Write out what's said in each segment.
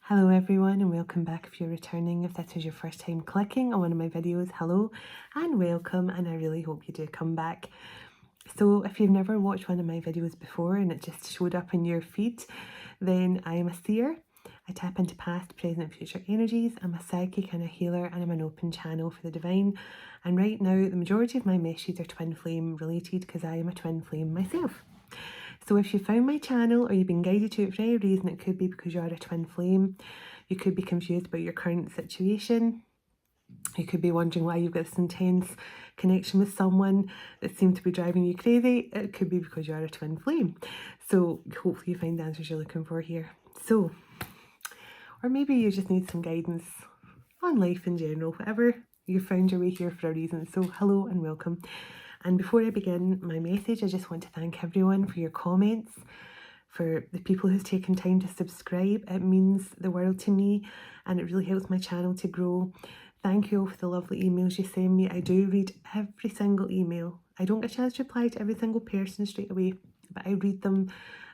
Hello everyone and welcome back if you're returning. If this is your first time clicking on one of my videos, hello and welcome, and I really hope you do come back. So if you've never watched one of my videos before and it just showed up in your feed, then I am a seer. I tap into past, present and future energies. I'm a psychic and a healer, and I'm an open channel for the divine. And right now the majority of my messages are twin flame related because I am a twin flame myself. So if you found my channel or you've been guided to it for any reason, it could be because you're a twin flame. You could be confused about your current situation. You could be wondering why you've got this intense connection with someone that seems to be driving you crazy. It could be because you're a twin flame. So hopefully you find the answers you're looking for here. So, or maybe you just need some guidance on life in general. Whatever, you found your way here for a reason. So hello and welcome. And before I begin my message, I just want to thank everyone for your comments, for the people who's taken time to subscribe. It means the world to me and it really helps my channel to grow. Thank you all for the lovely emails you send me. I do read every single email. I don't get a chance to reply to every single person straight away, but I read them.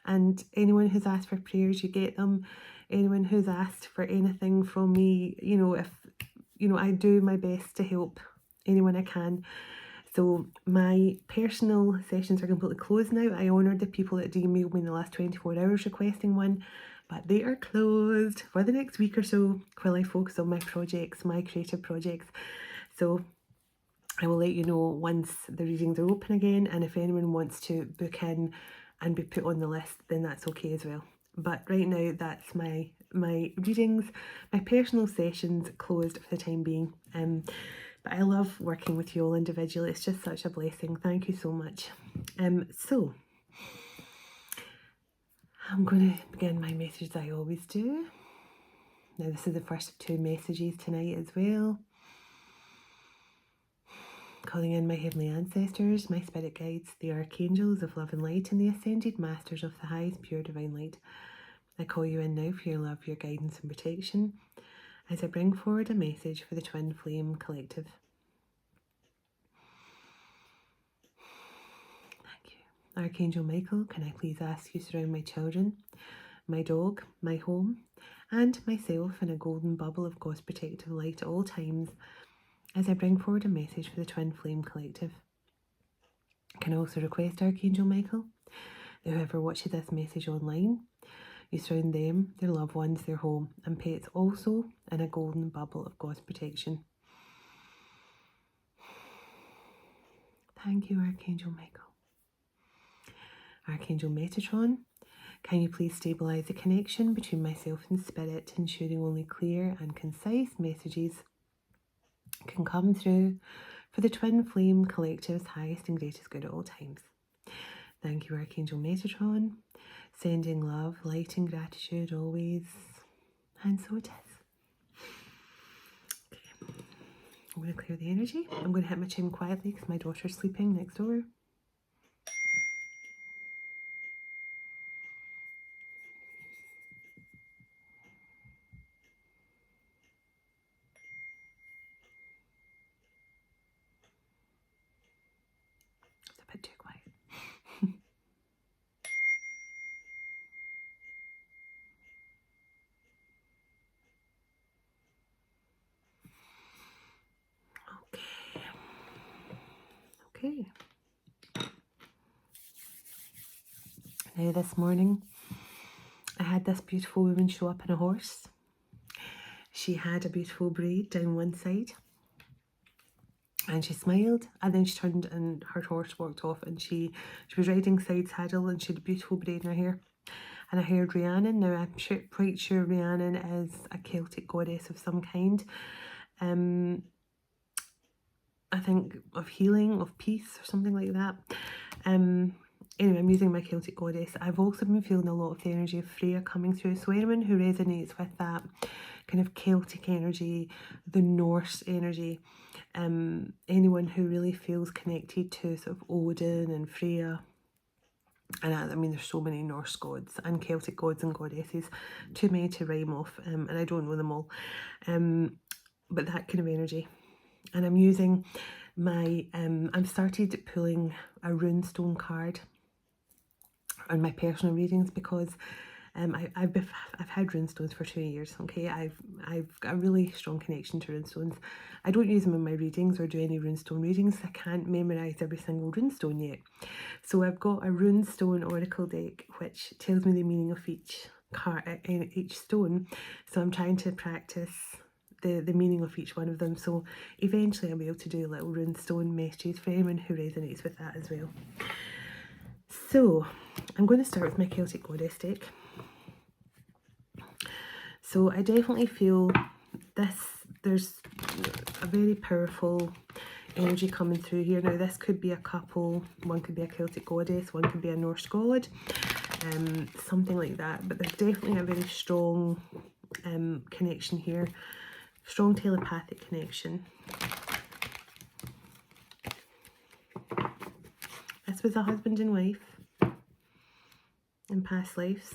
And anyone who's asked for prayers, you get them. Anyone who's asked for anything from me, I do my best to help anyone I can. So my personal sessions are completely closed now. I honoured the people that emailed me in the last 24 hours requesting one, but they are closed for the next week or so while I focus on my projects, my creative projects. So I will let you know once the readings are open again, and if anyone wants to book in and be put on the list, then that's okay as well. But right now, that's my readings, my personal sessions closed for the time being. But I love working with you all individually. It's just such a blessing. Thank you so much. So I'm going to begin my message as I always do. Now this is the first of 2 messages tonight as well. Calling in my heavenly ancestors, my spirit guides, the archangels of love and light, and the ascended masters of the highest pure divine light. I call you in now for your love, your guidance and protection as I bring forward a message for the Twin Flame Collective. Thank you. Archangel Michael, can I please ask you to surround my children, my dog, my home, and myself in a golden bubble of God's protective light at all times as I bring forward a message for the Twin Flame Collective. Can I also request, Archangel Michael, that whoever watches this message online, you surround them, their loved ones, their home, and pets also in a golden bubble of God's protection. Thank you, Archangel Michael. Archangel Metatron, can you please stabilise the connection between myself and spirit, ensuring only clear and concise messages can come through for the Twin Flame Collective's highest and greatest good at all times. Thank you, Archangel Metatron. Sending love, light and gratitude always. And so it is. Okay. I'm going to clear the energy. I'm going to hit my chin quietly because my daughter's sleeping next door. It's a bit too quiet. Okay. Now this morning, I had this beautiful woman show up on a horse. She had a beautiful braid down one side. And she smiled, and then she turned and her horse walked off, and she was riding side saddle, and she had a beautiful braid in her hair. And I heard Rhiannon. Now I'm quite sure Rhiannon is a Celtic goddess of some kind. I think of healing, of peace, or something like that. Anyway, I'm using my Celtic goddess. I've also been feeling a lot of the energy of Freya coming through. So anyone who resonates with that kind of Celtic energy, the Norse energy, anyone who really feels connected to sort of Odin and Freya, and I mean there's so many Norse gods and Celtic gods and goddesses, too many to rhyme off, and I don't know them all, but that kind of energy. And I'm using my, I've started pulling a runestone card on my personal readings because I've had runestones for 2 years. Okay, I've got a really strong connection to runestones. I don't use them in my readings or do any runestone readings. I can't memorize every single runestone yet. So I've got a runestone oracle deck which tells me the meaning of each card in each stone. So I'm trying to practice the meaning of each one of them. So eventually I'll be able to do little runestone messages for anyone who resonates with that as well. So I'm going to start with my Celtic Goddess deck. So I definitely feel there's a very powerful energy coming through here. Now this could be a couple, one could be a Celtic goddess, one could be a Norse god, something like that. But there's definitely a very strong connection here, strong telepathic connection. This was a husband and wife in past lives.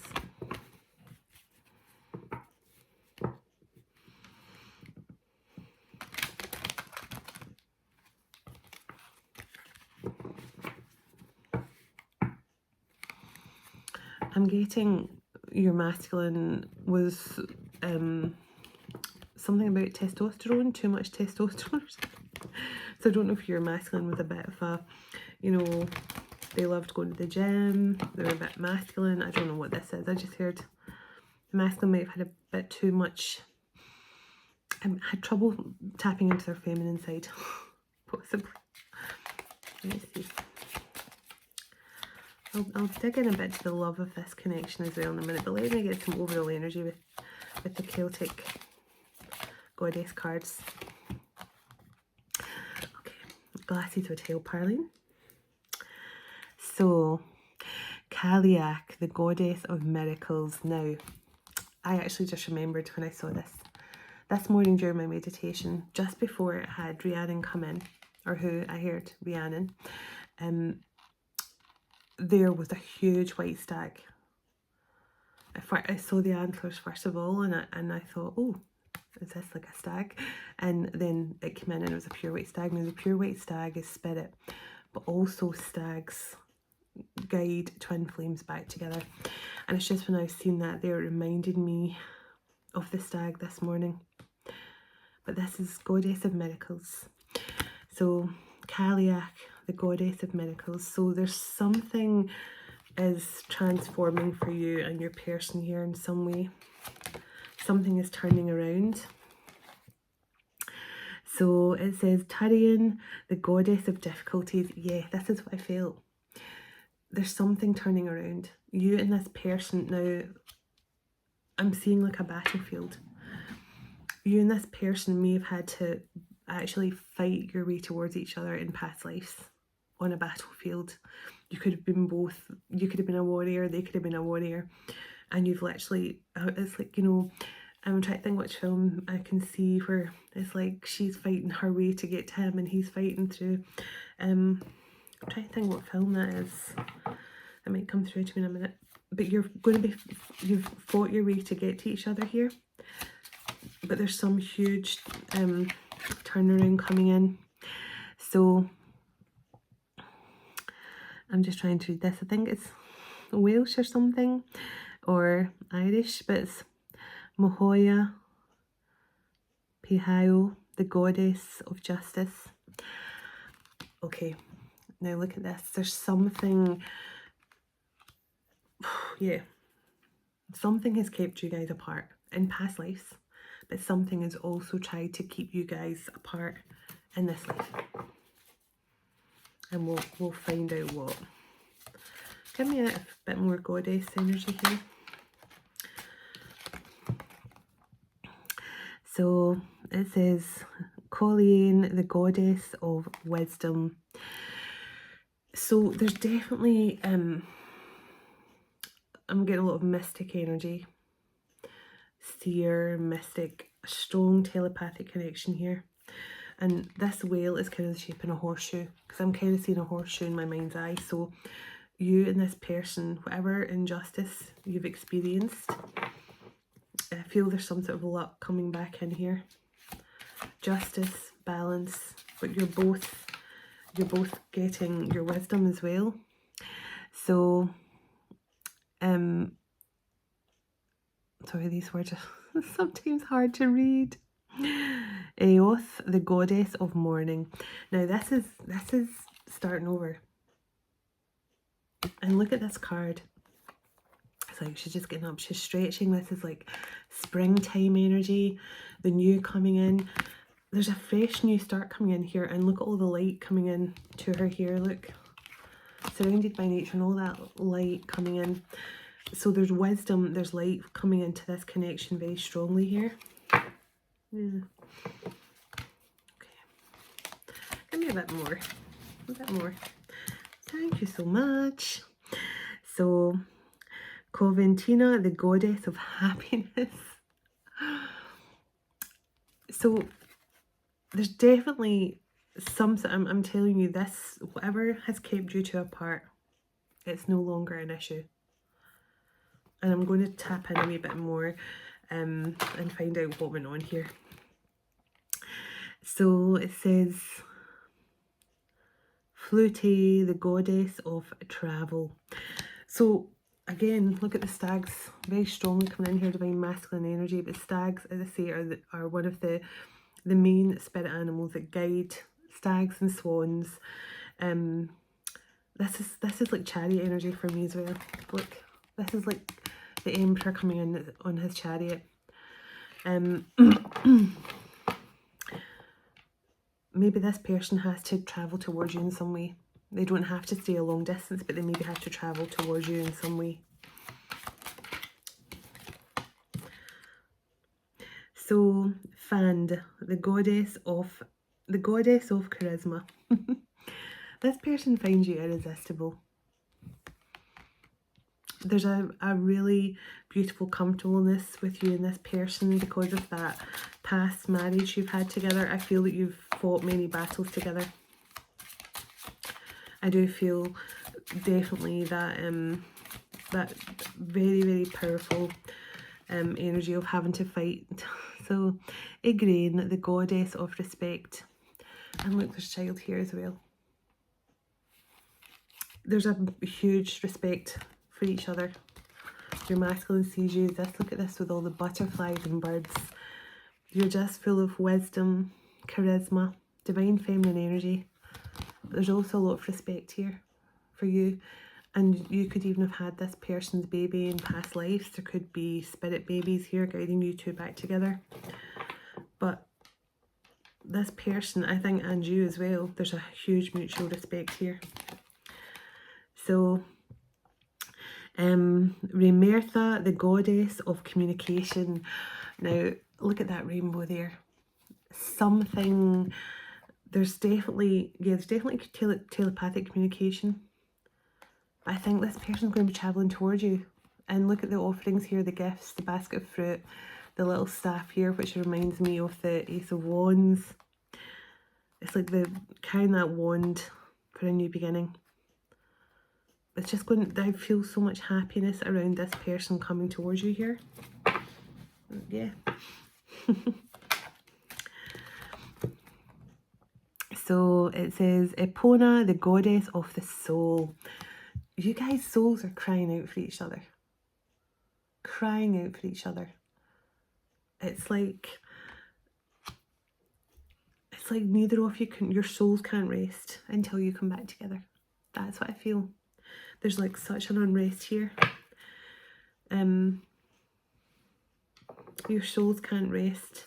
I'm getting your masculine was something about testosterone, too much testosterone. So I don't know if your masculine was a bit of a, you know, they loved going to the gym, they were a bit masculine. I don't know what this is. I just heard the masculine might have had a bit too much, had trouble tapping into their feminine side, possibly. Let me see. I'll dig in a bit to the love of this connection as well in a minute, but let me get some overall energy with the Celtic Goddess cards. Okay, Glasses Hotel Parling. So, Kaliak, the Goddess of Miracles. Now, I actually just remembered when I saw this morning during my meditation, just before it had Rhiannon come in, or who I heard Rhiannon, there was a huge white stag. I saw the antlers first of all, and I thought, oh, is this like a stag? And then it came in and it was a pure white stag. Now the pure white stag is spirit, but also stags guide twin flames back together. And it's just when I've seen that there, it reminded me of the stag this morning. But this is Goddess of Miracles. So Kaliak, the Goddess of Miracles. So there's something is transforming for you and your person here in some way. Something is turning around. So it says Tyrion, the Goddess of Difficulties. Yeah, this is what I felt. There's something turning around. You and this person now, I'm seeing like a battlefield. You and this person may have had to actually fight your way towards each other in past lives on a battlefield. You could have been both. You could have been a warrior, they could have been a warrior, and you've literally, it's like, you know, I'm trying to think which film I can see where it's like she's fighting her way to get to him and he's fighting through. I'm trying to think what film that is. It might come through to me in a minute. But you're going to be, you've fought your way to get to each other here. But there's some huge turnaround coming in. So I'm just trying to read this. I think it's Welsh or something, or Irish, but it's Mohoya Pihao, the Goddess of Justice. Okay, now look at this. There's something, yeah, something has kept you guys apart in past lives, but something has also tried to keep you guys apart in this life. And we'll find out what. Give me a bit more goddess energy here. So it says Colleen, the Goddess of Wisdom. So there's definitely I'm getting a lot of mystic energy. Seer, mystic, a strong telepathic connection here. And this whale is kind of the shape of a horseshoe, because I'm kind of seeing a horseshoe in my mind's eye. So you and this person, whatever injustice you've experienced, I feel there's some sort of luck coming back in here. Justice, balance, but you're both getting your wisdom as well. So Sorry, these words are sometimes hard to read. Eoth, the goddess of mourning. Now this is starting over. And look at this card. It's like she's just getting up, she's stretching. This is like springtime energy, the new coming in. There's a fresh new start coming in here, and look at all the light coming in to her here. Look, surrounded by nature and all that light coming in. So there's wisdom, there's light coming into this connection very strongly here. Yeah. Okay. Give me a bit more. A bit more. Thank you so much. So, Coventina, the goddess of happiness. So, there's definitely something, I'm telling you, this, whatever has kept you two apart, it's no longer an issue. And I'm going to tap in a wee bit more and find out what went on here. So it says, Flute, the goddess of travel. So again, look at the stags, very strongly coming in here, divine masculine energy. But stags, as I say, are one of the main spirit animals that guide stags and swans. This is like chariot energy for me as well. Look, this is like the emperor coming in on his chariot. Maybe this person has to travel towards you in some way. They don't have to stay a long distance, but they maybe have to travel towards you in some way. So, Fand, the goddess of charisma. This person finds you irresistible. There's a really beautiful comfortableness with you and this person because of that past marriage you've had together. I feel that you've fought many battles together. I do feel definitely that that very, very powerful energy of having to fight. So, Igraine, the goddess of respect. And look, there's a child here as well. There's a huge respect for each other. Your masculine sees you. Look at this with all the butterflies and birds. You're just full of wisdom, charisma, divine feminine energy. There's also a lot of respect here for you. And you could even have had this person's baby in past lives. There could be spirit babies here guiding you two back together. But this person, I think, and you as well, there's a huge mutual respect here. So, Remertha, the goddess of communication. Now, look at that rainbow there. Something, there's definitely telepathic communication. But I think this person's going to be travelling towards you. And look at the offerings here, the gifts, the basket of fruit, the little staff here, which reminds me of the Ace of Wands. It's like the carrying that wand for a new beginning. It's just going, I feel so much happiness around this person coming towards you here. Yeah. So it says, Epona, the goddess of the soul. You guys' souls are crying out for each other. Crying out for each other. It's like neither of you your souls can't rest until you come back together. That's what I feel. There's like such an unrest here. Your souls can't rest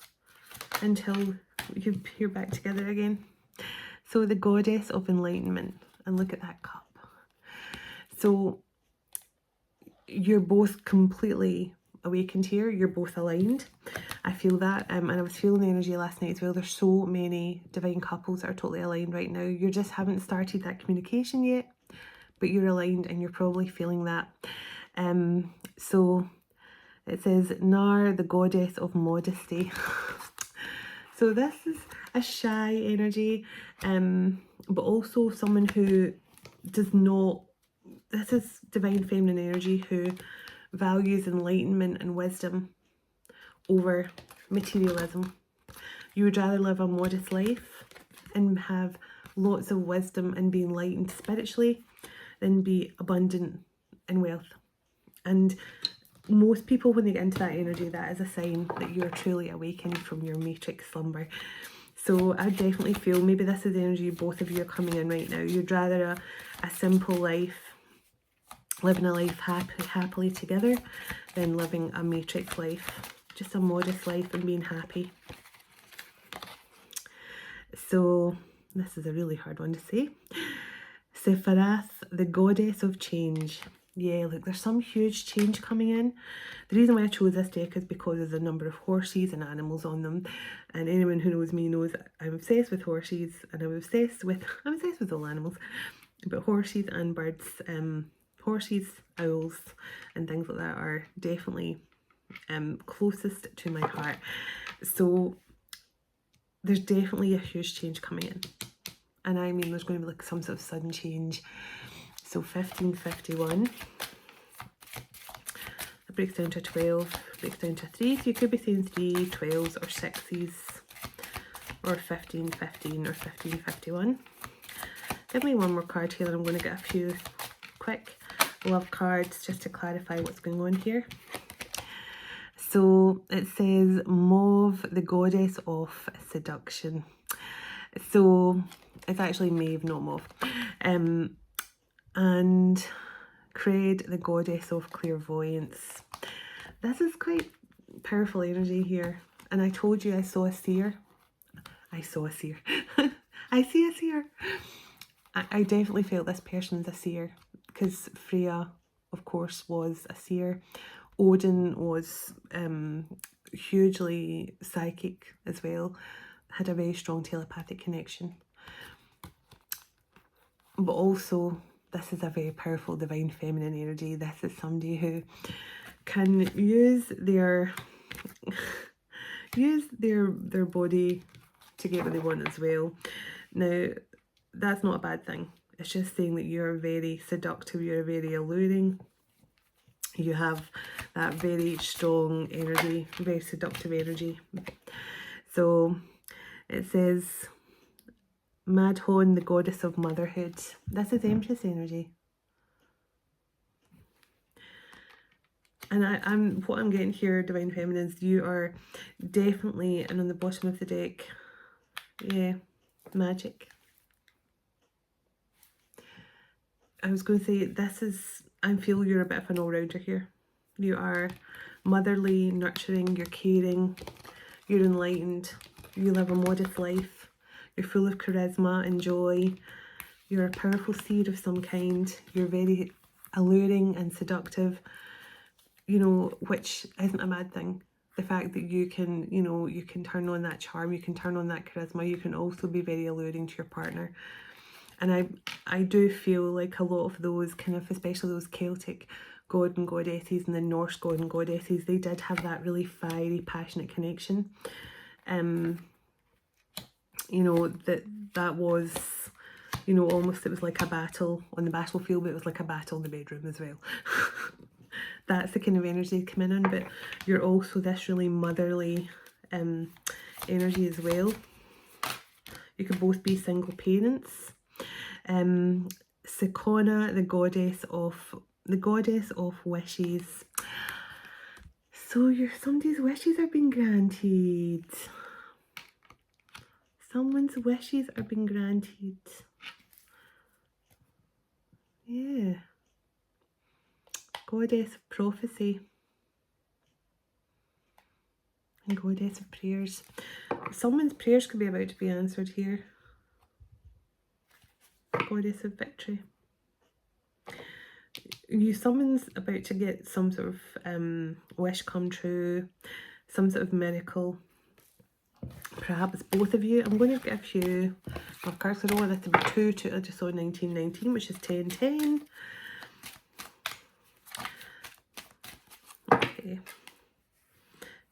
until you're back together again. So the goddess of enlightenment, and look at that cup. So you're both completely awakened here. You're both aligned. I feel that, and I was feeling the energy last night as well. There's so many divine couples that are totally aligned right now. You just haven't started that communication yet, but you're aligned and you're probably feeling that. So it says, Nar, the goddess of modesty. So this is a shy energy, but also someone who does not, this is divine feminine energy who values enlightenment and wisdom over materialism. You would rather live a modest life and have lots of wisdom and be enlightened spiritually than be abundant in wealth. And most people, when they get into that energy, that is a sign that you're truly awakened from your matrix slumber. So I definitely feel maybe this is the energy both of you are coming in right now. You'd rather a simple life, living a life happily together, than living a matrix life, just a modest life and being happy. So this is a really hard one to say. Sephiroth, the goddess of change. Yeah, look, there's some huge change coming in. The reason why I chose this deck is because there's a number of horses and animals on them. And anyone who knows me knows I'm obsessed with horses, and I'm obsessed with all animals. But horses and birds, horses, owls, and things like that are definitely closest to my heart. So there's definitely a huge change coming in. And I mean, there's going to be like some sort of sudden change. So 1551, it breaks down to 12, breaks down to 3. So you could be saying 3, 12s or 6s, or 15, 15 or 1551. Give me one more card here, and I'm going to get a few quick love cards just to clarify what's going on here. So it says Mauve, the goddess of seduction. So it's actually Maeve, not Mauve. And Craig, the goddess of clairvoyance. This is quite powerful energy here. And I told you I saw a seer. I saw a seer. I see a seer. I definitely felt this person's a seer, because Freya, of course, was a seer. Odin was hugely psychic as well, had a very strong telepathic connection. But also, this is a very powerful divine feminine energy. This is somebody who can use their body to get what they want as well. Now, that's not a bad thing. It's just saying that you're very seductive, you're very alluring. You have that very strong energy, very seductive energy. So it says Madhon, the goddess of motherhood. This is Empress energy. And what I'm getting here, Divine Feminines, you are definitely, and on the bottom of the deck, yeah, magic. I was going to say, this is, I feel you're a bit of an all-rounder here. You are motherly, nurturing, you're caring, you're enlightened, you live a modest life, you're full of charisma and joy, you're a powerful seer of some kind, you're very alluring and seductive, you know, which isn't a bad thing. The fact that you can, you know, you can turn on that charm, you can turn on that charisma, you can also be very alluring to your partner. And I do feel like a lot of those kind of, especially those Celtic god and goddesses and the Norse god and goddesses, they did have that really fiery, passionate connection. You know, that was, you know, almost, it was like a battle on the battlefield, but it was like a battle in the bedroom as well. That's the kind of energy coming in, but you're also this really motherly energy as well. You could both be single parents. Sekona, the goddess of wishes. So somebody's wishes are being granted. Someone's wishes are being granted. Yeah. Goddess of prophecy. And goddess of prayers. Someone's prayers could be about to be answered here. Goddess of victory. Someone's about to get some sort of wish come true, some sort of miracle. Perhaps both of you. I'm going to get a few of cards. I don't want this to be too. I just saw 1919, which is 1010. Okay.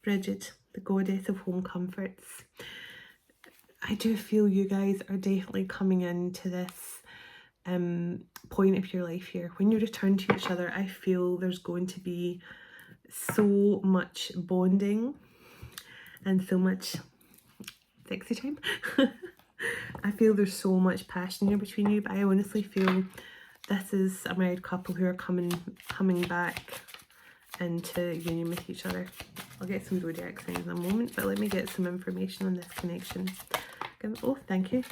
Bridget, the goddess of home comforts. I do feel you guys are definitely coming into this point of your life here. When you return to each other, I feel there's going to be so much bonding and so much sexy time. I feel there's so much passion here between you, but I honestly feel this is a married couple who are coming back into union with each other. I'll get some zodiac signs in a moment, but let me get some information on this connection. Oh, thank you.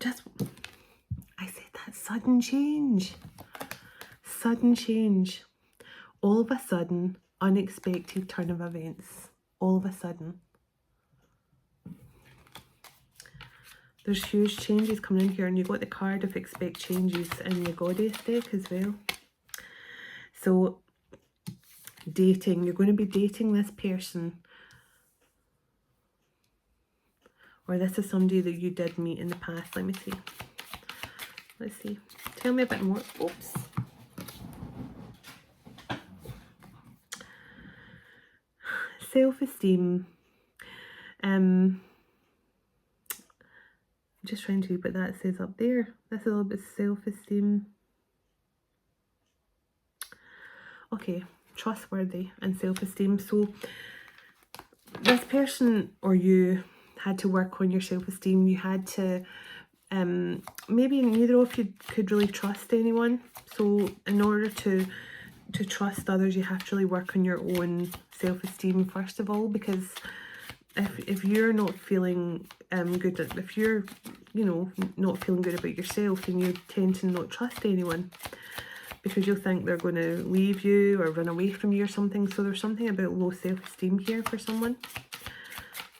I said that, sudden change. Sudden change. All of a sudden, unexpected turn of events. All of a sudden. There's huge changes coming in here, and you've got the card of expect changes in the goddess deck as well. So, dating. You're going to be dating this person. Or this is somebody that you did meet in the past. Let me see. Let's see. Tell me a bit more. Oops. Self-esteem. I'm just trying to read what that says up there. That's a little bit self-esteem. Okay, trustworthy and self-esteem. So this person or you had to work on your self-esteem. You had to, maybe neither of you could really trust anyone. So in order to trust others, you have to really work on your own self-esteem first of all, because if you're not feeling good, if you're, you know, not feeling good about yourself, then you tend to not trust anyone, because you'll think they're going to leave you or run away from you or something. So there's something about low self-esteem here for someone.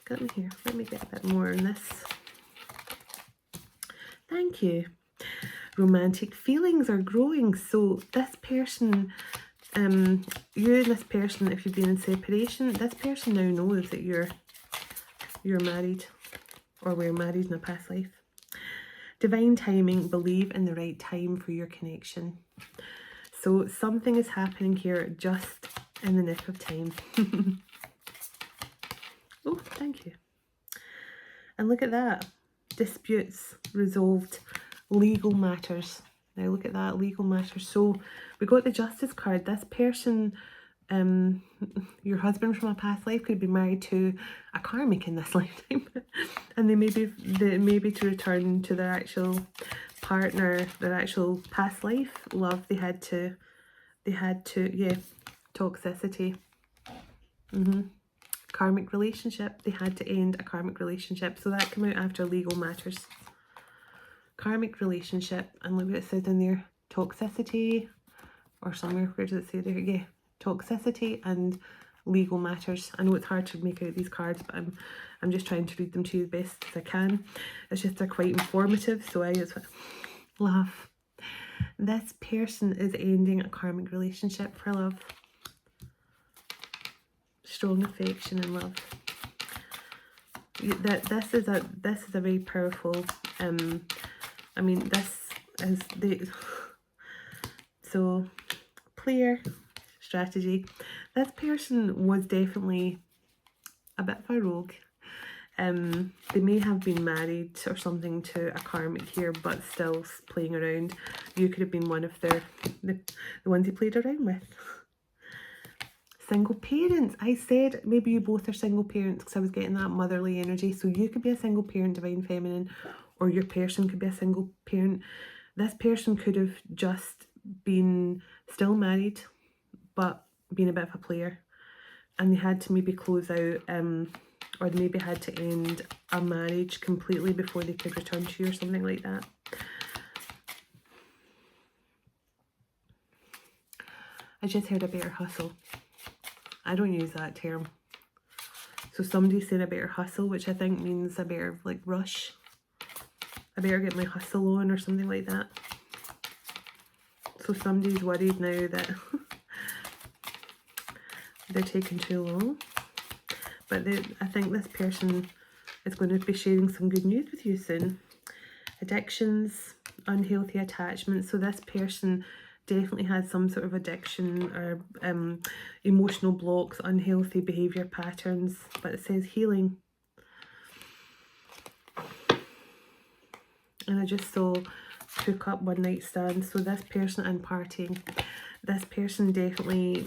Get me here. Let me get a bit more on this. Thank you. Romantic feelings are growing. So this person, you and this person, if you've been in separation, this person now knows that you're married, or were married in a past life. Divine timing. Believe in the right time for your connection. So something is happening here just in the nick of time. Oh, thank you. And look at that. Disputes resolved. Legal matters. Now look at that, legal matters. So we got the Justice card. This person, your husband from a past life, could be married to a karmic in this lifetime. And they may be to return to their actual partner, their actual past life love. They had to, yeah, toxicity. Karmic relationship. They had to end a karmic relationship. So that came out after legal matters. Karmic relationship. And look what it said in there. Toxicity. Or somewhere. Where does it say there? Yeah. Toxicity and legal matters. I know it's hard to make out these cards, but I'm just trying to read them to you the best as I can. It's just they're quite informative. So I just laugh. This person is ending a karmic relationship for love. Strong affection and love. This is a very powerful. I mean, this is the so clear strategy. This person was definitely a bit of a rogue. They may have been married or something to a karmic here, but still playing around. You could have been one of the ones he played around with. Single parents. I said maybe you both are single parents because I was getting that motherly energy. So you could be a single parent, divine feminine, or your person could be a single parent. This person could have just been still married, but been a bit of a player. And they had to maybe close out, or they maybe had to end a marriage completely before they could return to you or something like that. I just heard a better hustle. I don't use that term. So somebody said a better hustle, which I think means a better like rush. I better get my hustle on or something like that. So somebody's worried now that they're taking too long. But I think this person is going to be sharing some good news with you soon. Addictions, unhealthy attachments. So this person definitely has some sort of addiction or emotional blocks, unhealthy behaviour patterns. But it says healing. And I just saw hook up, one night stand. So this person and partying. This person definitely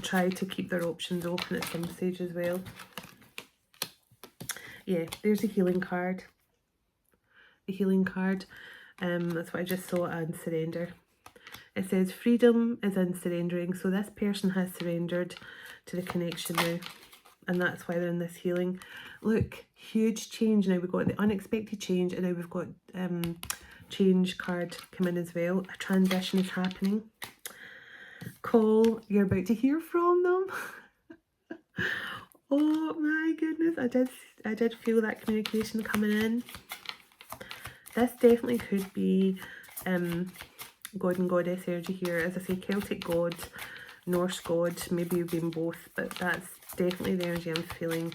tried to keep their options open at some stage as well. Yeah, there's a healing card. A healing card. That's what I just saw, and surrender. It says freedom is in surrendering. So this person has surrendered to the connection now. And that's why they're in this healing. Look, huge change. Now we've got the unexpected change, and now we've got change card come in as well. A transition is happening. Call, you're about to hear from them. Oh my goodness, I did feel that communication coming in. This definitely could be God and Goddess energy here. As I say, Celtic God, Norse God, maybe you've been both, but that's definitely the energy I'm feeling.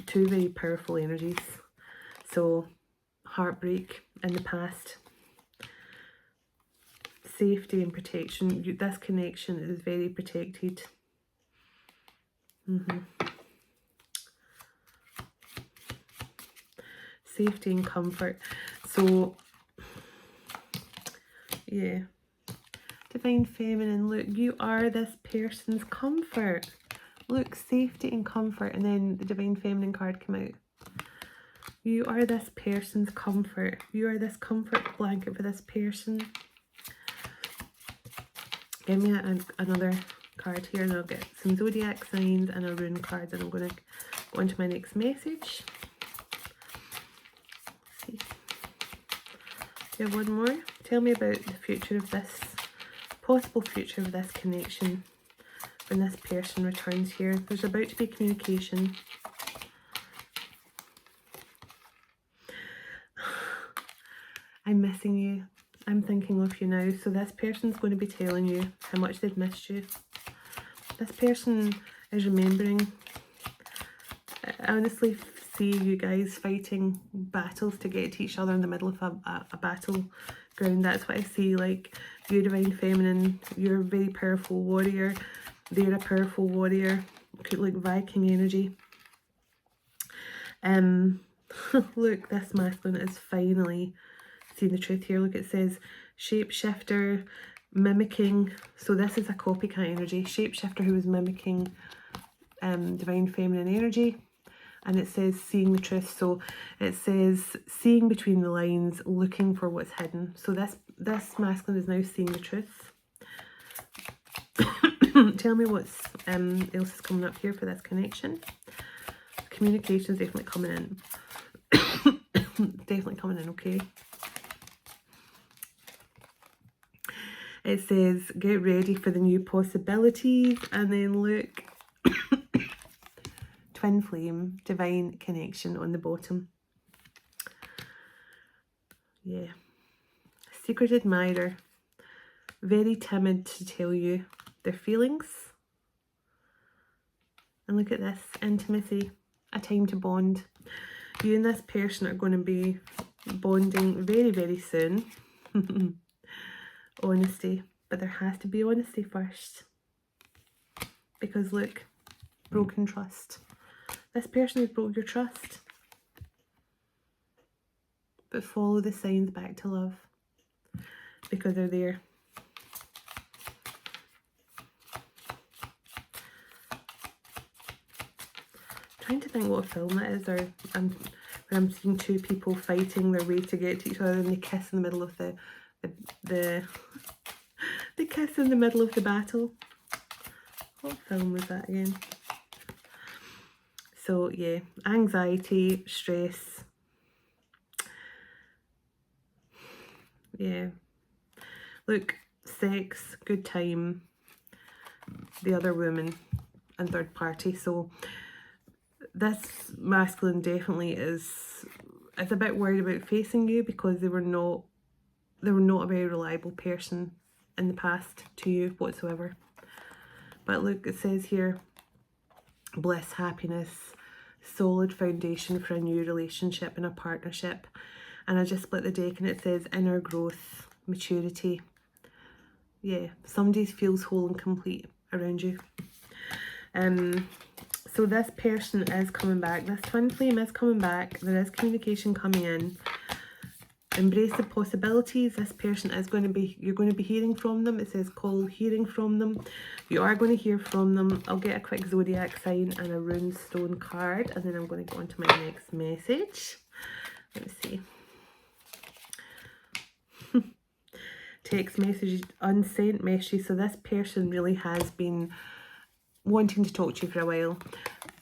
Two very powerful energies. So, heartbreak in the past. Safety and protection. This connection is very protected. Safety and comfort. So, yeah. Divine Feminine, look, you are this person's comfort. Look, safety and comfort, and then the Divine Feminine card came out. You are this person's comfort. You are this comfort blanket for this person. Give me another card here, and I'll get some zodiac signs and a rune card, and I'm going to go on to my next message. Let's see. Do you have one more? Tell me about the future of this, possible future of this connection when this person returns here. There's about to be communication. I'm missing you. I'm thinking of you now. So this person's going to be telling you how much they've missed you. This person is remembering. I honestly see you guys fighting battles to get to each other in the middle of a battleground. That's what I see. Like, you Divine Feminine, you're a very powerful warrior. They're a powerful warrior. Could like Viking energy. Look, this masculine is finally seeing the truth here. Look, it says shapeshifter, mimicking. So this is a copycat energy. Shapeshifter who was mimicking Divine Feminine energy. And it says seeing the truth. So it says seeing between the lines, looking for what's hidden. So this masculine is now seeing the truth. Tell me what's else is coming up here for this connection. Communication is definitely coming in. Definitely coming in, okay. It says get ready for the new possibilities, and then look, twin flame, divine connection on the bottom. Yeah. Secret admirer, very timid to tell you their feelings. And look at this, intimacy, a time to bond. You and this person are going to be bonding very, very soon. Honesty, but there has to be honesty first. Because look, broken trust. This person has broke your trust. But follow the signs back to love. Because they're there. Trying to think what film it is, or when I'm seeing two people fighting their way to get to each other and they kiss in the middle of the kiss in the middle of the battle. What film was that again? So yeah, anxiety, stress. Yeah. Look, sex, good time, the other woman and third party. So this masculine definitely is a bit worried about facing you because they were not a very reliable person in the past to you whatsoever. But look, it says here, bliss, happiness, solid foundation for a new relationship and a partnership. And I just split the deck and it says inner growth, maturity. Yeah, somebody feels whole and complete around you. So this person is coming back. This twin flame is coming back. There is communication coming in. Embrace the possibilities. This person is going to be, you're going to be hearing from them. It says call hearing from them. You are going to hear from them. I'll get a quick zodiac sign and a rune stone card, and then I'm going to go on to my next message. Let me see. text messages, unsent messages. So this person really has been wanting to talk to you for a while,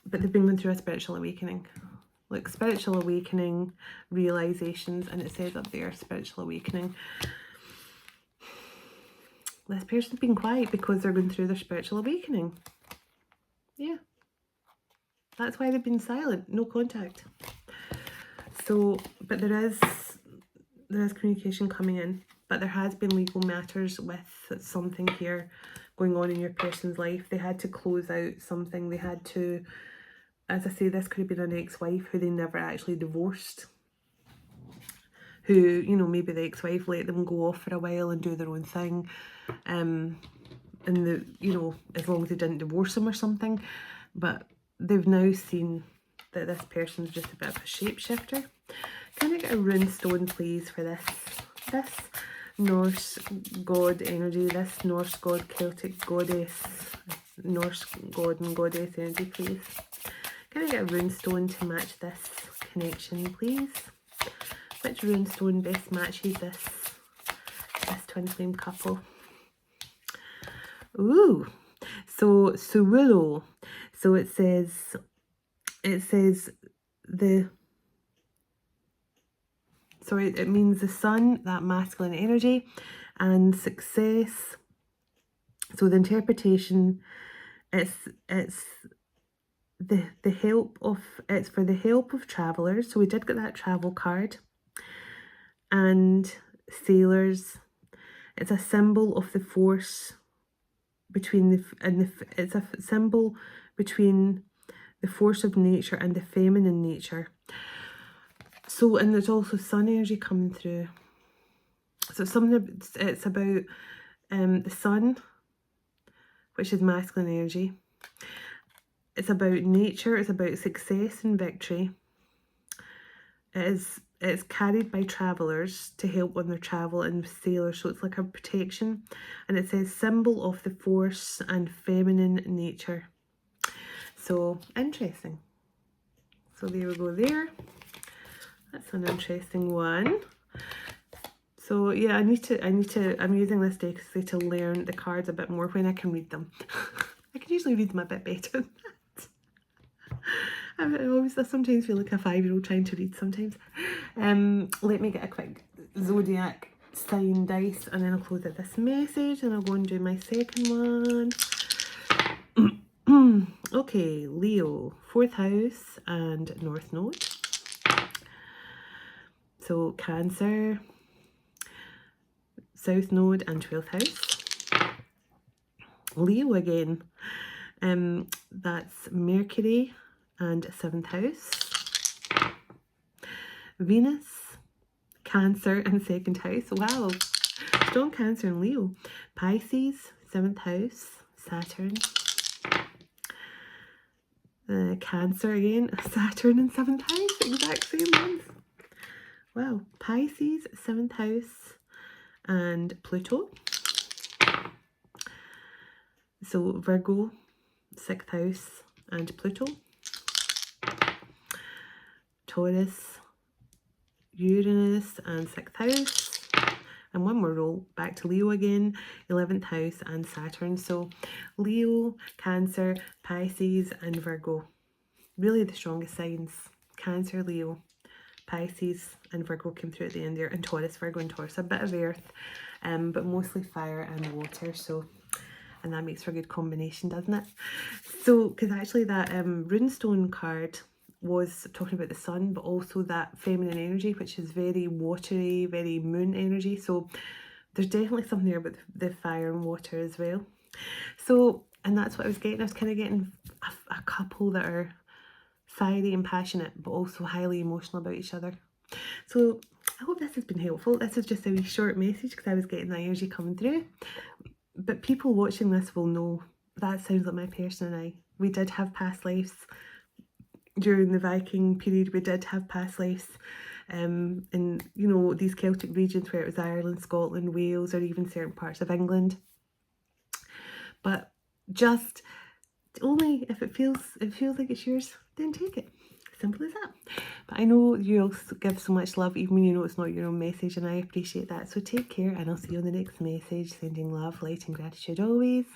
but they've been going through a spiritual awakening. Like spiritual awakening, realizations, and it says up there, spiritual awakening. This person's been quiet because they're going through their spiritual awakening. Yeah. That's why they've been silent, no contact. So, but there is communication coming in, but there has been legal matters with something here going on in your person's life. They had to close out something. They had to, as I say, this could have been an ex-wife who they never actually divorced. Who, you know, maybe the ex-wife let them go off for a while and do their own thing. And the, you know, as long as they didn't divorce them or something. But they've now seen that this person's just a bit of a shapeshifter. Can I get a rune stone, please, for this Norse god energy, this Norse god, Celtic goddess, Norse god and goddess energy, please? Can I get a rune stone to match this connection, please? Which rune stone best matches this twin flame couple? Ooh, so Suwillow. So it says it means the sun, that masculine energy, and success. So the interpretation, it's the help of, it's for the help of travelers. So we did get that travel card. And sailors, it's a symbol of the force between it's a symbol between the force of nature and the feminine nature. So, and there's also sun energy coming through. So it's about the sun, which is masculine energy. It's about nature. It's about success and victory. It's carried by travellers to help on their travel, and sailors, so it's like a protection. And it says symbol of the force and feminine nature. So interesting. So there we go there. That's an interesting one. So yeah, I'm using this deck to learn the cards a bit more when I can read them. I can usually read them a bit better than that. I sometimes feel like a 5-year-old trying to read sometimes. Let me get a quick zodiac sign dice, and then I'll close out this message, and I'll go and do my second one. Okay, Leo, 4th house and North Node. So Cancer, South Node and 12th house. Leo again, that's Mercury and 7th house. Venus, Cancer and 2nd house. Wow, strong Cancer and Leo. Pisces, 7th house. Saturn. Cancer again, Saturn in 7th house, exact same month. Wow, Pisces, 7th house and Pluto. So Virgo, 6th house and Pluto. Taurus, Uranus and 6th house. And one more roll, back to Leo again, 11th house and Saturn. So Leo, Cancer, Pisces and Virgo. Really the strongest signs. Cancer, Leo, Pisces and Virgo came through at the end there, and Taurus, Virgo and Taurus. A bit of earth, but mostly fire and water. So, and that makes for a good combination, doesn't it? So, because actually that runestone card was talking about the sun, but also that feminine energy, which is very watery, very moon energy. So there's definitely something there about the fire and water as well. So, and that's what I was getting. I was kind of getting a couple that are fiery and passionate, but also highly emotional about each other. So I hope this has been helpful. This is just a wee short message because I was getting that energy coming through. But people watching this will know that sounds like my person and I. We did have past lives. During the Viking period, we did have past lives in, you know, these Celtic regions where it was Ireland, Scotland, Wales, or even certain parts of England. But just only if it feels like it's yours, then take it. Simple as that. But I know you all give so much love, even when you know it's not your own message, and I appreciate that. So take care, and I'll see you on the next message. Sending love, light, and gratitude always.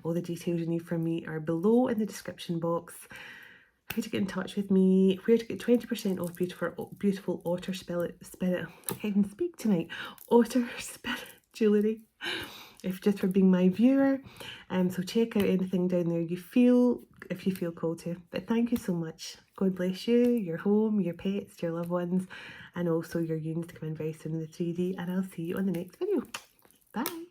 All the details you need from me are below in the description box. How to get in touch with me, where to get 20% off beautiful otter spirit, I can't even speak tonight, otter spirit jewellery, if just for being my viewer. So check out anything down there if you feel called to. But thank you so much. God bless you, your home, your pets, your loved ones, and also your unions to come in very soon in the 3D. And I'll see you on the next video. Bye.